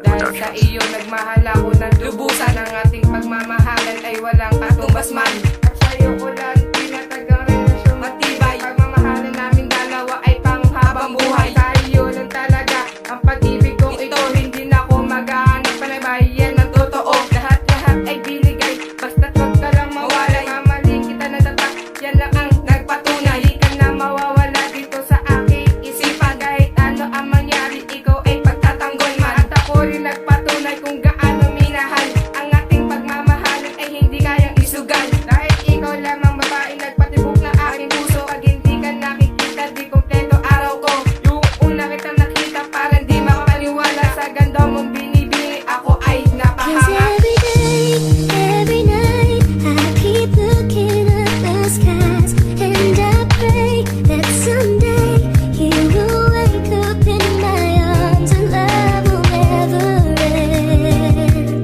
Dahil sa iyo nagmahal ako ng lubusan. Ang ating pagmamahalan ay walang katumbas man. At sa'yo ko lang pinatagang relasyon matibay. Pagmamahalan namin dalawa ay panghabang buhay. Sa'yo lang talaga ang pag-ibig kong ito. Hindi na ako maghahanap pa na bayan ng totoo. Lahat-lahat ay binigay, basta't wag ka lang mawalay. Mamaling kita na tatak, yan lang ang nagpatunay. Di ka na mawawala dito sa aking isipan. Kahit ano ang mangyari, ikaw ay pagtatanggol man. At ako rin nagpatunay kung gaano minahal. Ang ating pagmamahalan ay hindi kayang isugal. Dahil ikaw lamang babae nagpatibok na aking puso. Pag hindi ka nakikita, di kompleto araw ko. Yung una kitang nakita, parang di makapaniwala. Sa ganda mong binibini, ako ay 'Cause napahanga. every day, every night, I keep looking at the skies, and I pray that someday you will wake up in my arms and love will never end.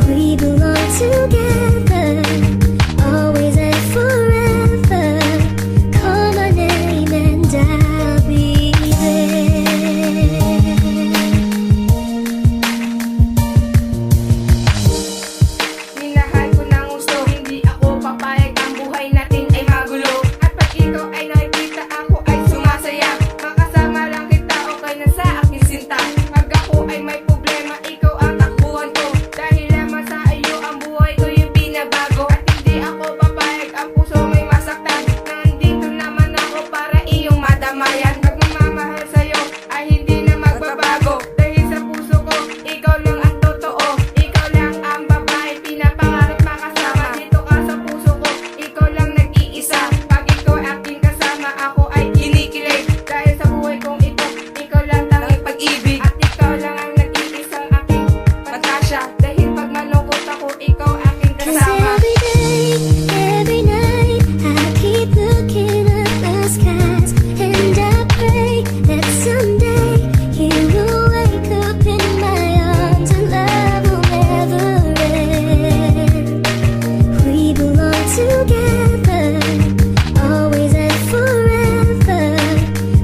We belong together, always and forever. Call my name and I'll be there. Minahal ko ng gusto, hindi ako papayag ang buhay natin ay magulo. At pag ikaw ay nakikita, ako ay sumasaya. Makasama lang kita, okay na sa aking sinta. Pag ako ay may problema, ikaw ang takbuhan ko. Dahil lamang sa iyo ang buhay ko yung binabago. At hindi ako papayag, ang puso may masaktan. Nandito naman ako para iyong madamayan. Pagmamahal sa'yo ay hindi na magbabago. Dahil sa puso ko, ikaw lang ang totoo. Ikaw lang ang babae, pinapangarap makasama. Dito ka sa puso ko, ikaw lang nag-iisa. Pag ikaw ay aking kasama, ako ay kinikilig. Dahil sa buhay kong ito, ikaw lang tanging pag-ibig. At ikaw lang ang nag-iisang aking pagkasya. Dahil pag malungkot ako, ikaw aking 'Cause kasama. every day, every night, I keep looking at the skies, and I pray that someday you will wake up in my arms and love will never end. We belong together, always and forever.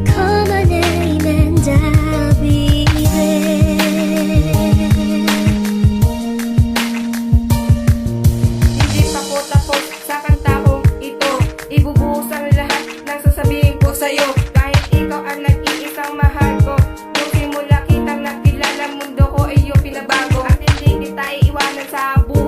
Call my name and I'll be there. Hindi pa po tapos sa kanta kong ito. Ibubuhos ang lahat ng sasabihin ko sa'yo. Dahil ikaw ang nag-iisang mahal ko. Nung simula kitang nakilala, mundo ko ay iyong pinabago. At hindi kita iiwanan sa buhay